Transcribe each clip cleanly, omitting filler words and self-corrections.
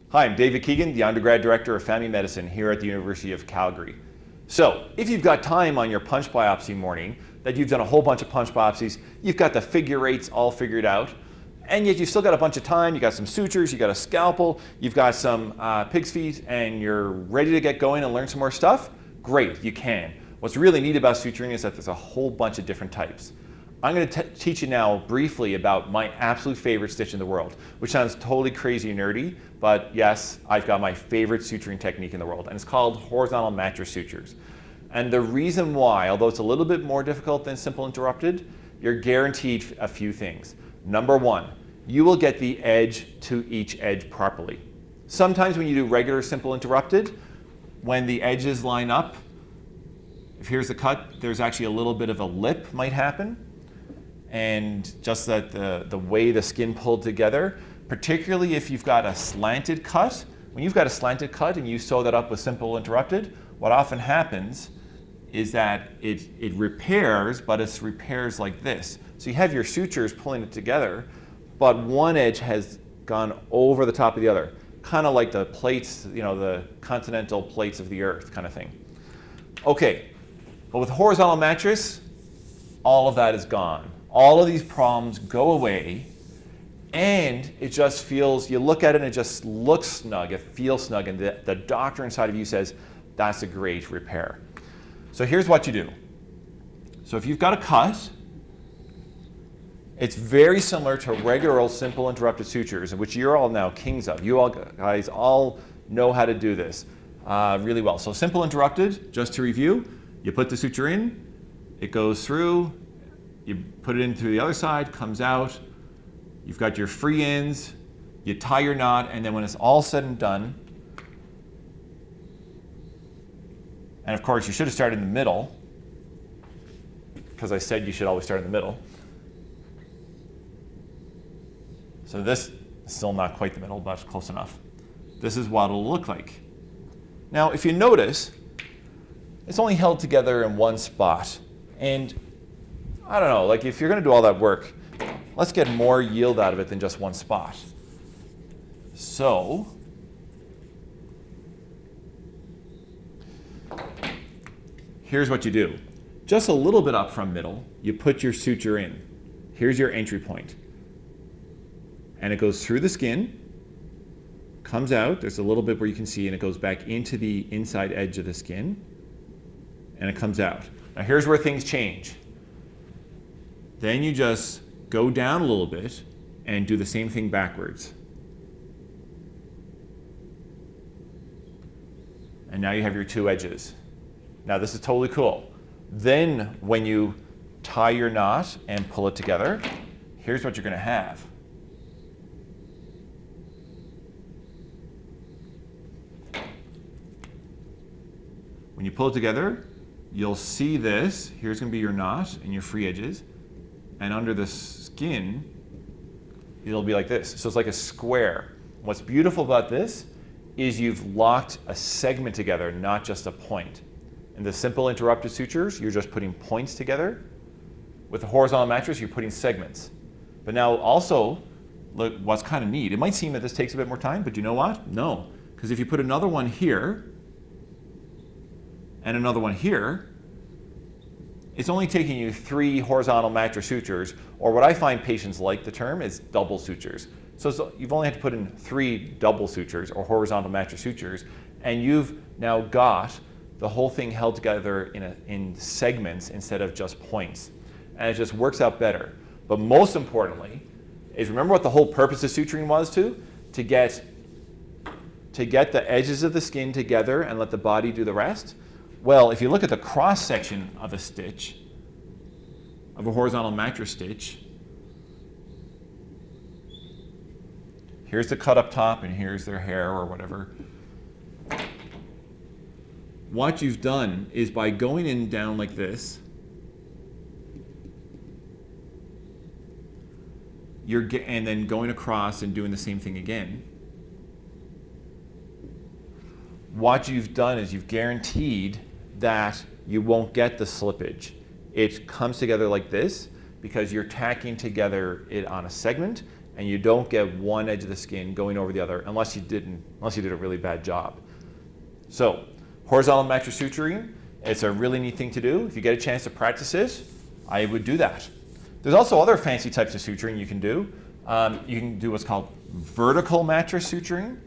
Hi, I'm David Keegan, the undergrad director of family medicine here at the University of Calgary. So, if you've got time on your punch biopsy morning, that you've done a whole bunch of punch biopsies, you've got the figure eights all figured out, and yet you've still got a bunch of time, you've got some sutures, you've got a scalpel, you've got some pig's feet, and you're ready to get going and learn some more stuff, great, you can. What's really neat about suturing is that there's a whole bunch of different types. I'm going to teach you now briefly about my absolute favorite stitch in the world, which sounds totally crazy and nerdy, but yes, I've got my favorite suturing technique in the world, and it's called horizontal mattress sutures. And the reason why, although it's a little bit more difficult than simple interrupted, you're guaranteed a few things. Number one, you will get the edge to each edge properly. Sometimes when you do regular simple interrupted, when the edges line up, if here's the cut, there's actually a little bit of a lip might happen. And just that the way the skin pulled together, particularly if you've got a slanted cut, when you've got a slanted cut and you sew that up with simple interrupted, what often happens is that it repairs, but it repairs like this. So you have your sutures pulling it together, but one edge has gone over the top of the other, kind of like the plates, you know, the continental plates of the earth kind of thing. Okay, but with horizontal mattress, all of that is gone. All of these problems go away, and it just feels, you look at it and it just looks snug, it feels snug, and the doctor inside of you says, that's a great repair. So here's what you do. So if you've got a cut, it's very similar to regular old simple interrupted sutures, which you're all now kings of. You all guys all know how to do this really well. So simple interrupted, just to review, you put the suture in, it goes through, you put it in through the other side, comes out, you've got your free ends, you tie your knot, and then when it's all said and done, and of course you should have started in the middle, because I said you should always start in the middle. So this is still not quite the middle, but close enough. This is what it'll look like. Now, if you notice, it's only held together in one spot. And I don't know, like if you're going to do all that work, let's get more yield out of it than just one spot. So, here's what you do. Just a little bit up from middle, you put your suture in. Here's your entry point. And it goes through the skin, comes out, there's a little bit where you can see, and it goes back into the inside edge of the skin, and it comes out. Now here's where things change. Then you just go down a little bit and do the same thing backwards. And now you have your two edges. Now this is totally cool. Then when you tie your knot and pull it together, here's what you're going to have. When you pull it together, you'll see this. Here's going to be your knot and your free edges. And under the skin, it'll be like this. So it's like a square. What's beautiful about this is you've locked a segment together, not just a point. In the simple interrupted sutures, you're just putting points together. With the horizontal mattress, you're putting segments. But now also, look, what's kind of neat, it might seem that this takes a bit more time, but you know what? No, because if you put another one here, and another one here, it's only taking you 3 horizontal mattress sutures, or what I find patients like the term is double sutures. So you've only had to put in 3 double sutures or horizontal mattress sutures, and you've now got the whole thing held together in segments instead of just points. And it just works out better. But most importantly, is remember what the whole purpose of suturing was to get the edges of the skin together and let the body do the rest? Well, if you look at the cross section of a stitch, of a horizontal mattress stitch, here's the cut up top and here's their hair or whatever. What you've done is by going in down like this, and then going across and doing the same thing again. What you've done is you've guaranteed that you won't get the slippage. It comes together like this because you're tacking together it on a segment, and you don't get one edge of the skin going over the other unless you did a really bad job. So horizontal mattress suturing, it's a really neat thing to do. If you get a chance to practice it, I would do that. There's also other fancy types of suturing you can do. You can do what's called vertical mattress suturing.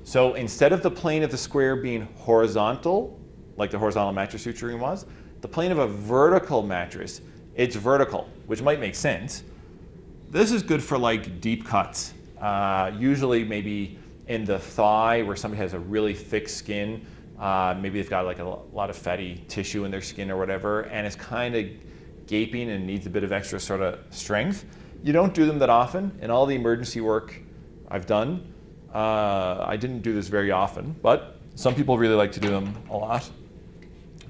So instead of the plane of the square being horizontal, like the horizontal mattress suturing was, the plane of a vertical mattress, it's vertical, which might make sense. This is good for like deep cuts. Usually maybe in the thigh where somebody has a really thick skin. Maybe they've got like a lot of fatty tissue in their skin or whatever, and it's kind of gaping and needs a bit of extra sort of strength. You don't do them that often. In all the emergency work I've done, I didn't do this very often, but some people really like to do them a lot.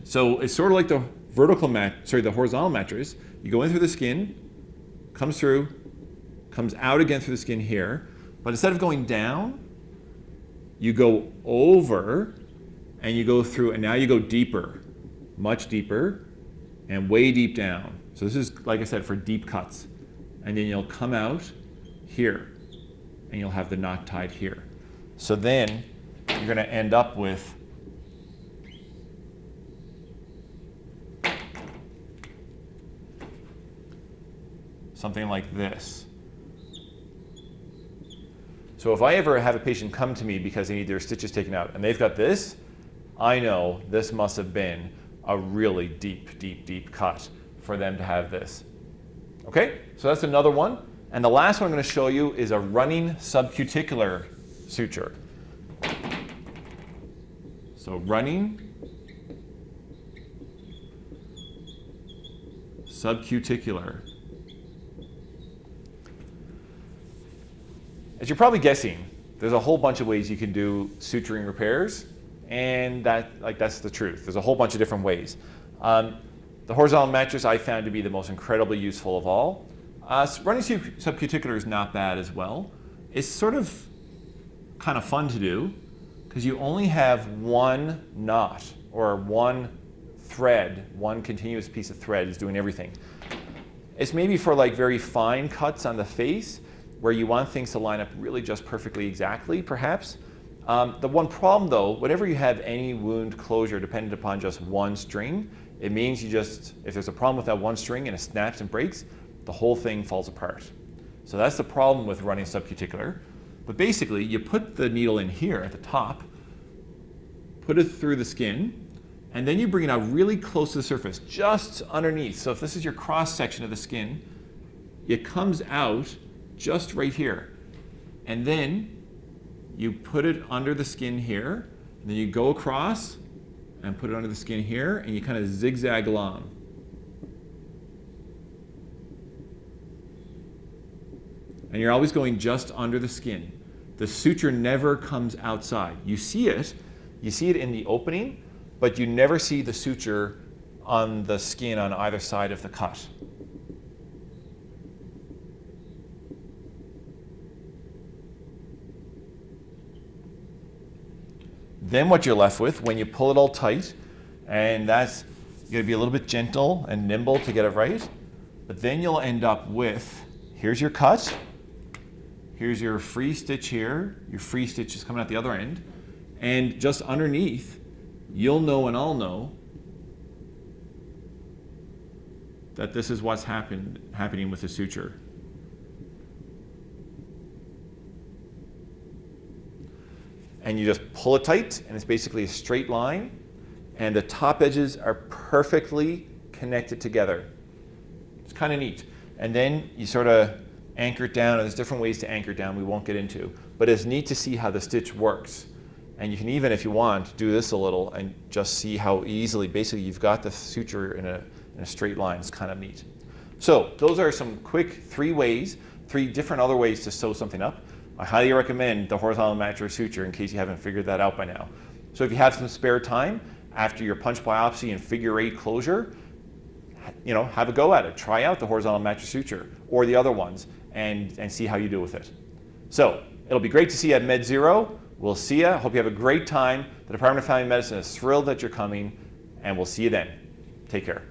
So it's sort of like the the horizontal mattress. You go in through the skin, comes through, comes out again through the skin here, but instead of going down, you go over and you go through, and now you go deeper, much deeper, and way deep down. So this is, like I said, for deep cuts. And then you'll come out here, and you'll have the knot tied here. So then you're going to end up with something like this. So if I ever have a patient come to me because they need their stitches taken out and they've got this, I know this must have been a really deep, deep, deep cut for them to have this. Okay, so that's another one. And the last one I'm going to show you is a running subcuticular suture. So running subcuticular. As you're probably guessing, there's a whole bunch of ways you can do suturing repairs, and that's the truth. There's a whole bunch of different ways. The horizontal mattress I found to be the most incredibly useful of all. Running subcuticular is not bad as well. It's sort of kind of fun to do because you only have one knot or one thread, one continuous piece of thread is doing everything. It's maybe for like very fine cuts on the face where you want things to line up really just perfectly exactly, perhaps. The one problem though, whenever you have any wound closure dependent upon just one string, it means if there's a problem with that one string and it snaps and breaks, the whole thing falls apart. So that's the problem with running subcuticular. But basically, you put the needle in here at the top, put it through the skin, and then you bring it out really close to the surface, just underneath. So if this is your cross section of the skin, it comes out just right here. And then you put it under the skin here, and then you go across and put it under the skin here, and you kind of zigzag along. And you're always going just under the skin. The suture never comes outside. You see it in the opening, but you never see the suture on the skin on either side of the cut. Then what you're left with, when you pull it all tight, and you gotta be a little bit gentle and nimble to get it right, but then you'll end up with, here's your cut, here's your free stitch here, your free stitch is coming out the other end, and just underneath, you'll know and I'll know that this is what's happening with the suture. And you just pull it tight, and it's basically a straight line, and the top edges are perfectly connected together. It's kind of neat. And then you sort of anchor it down, and there's different ways to anchor it down we won't get into. But it's neat to see how the stitch works. And you can even, if you want, do this a little and just see how easily, basically you've got the suture in a straight line. It's kind of neat. So those are some quick three different other ways to sew something up. I highly recommend the horizontal mattress suture in case you haven't figured that out by now. So if you have some spare time after your punch biopsy and figure 8 closure, have a go at it. Try out the horizontal mattress suture or the other ones and see how you do with it. So it'll be great to see you at Med Zero. We'll see you. Hope you have a great time. The Department of Family Medicine is thrilled that you're coming, and we'll see you then. Take care.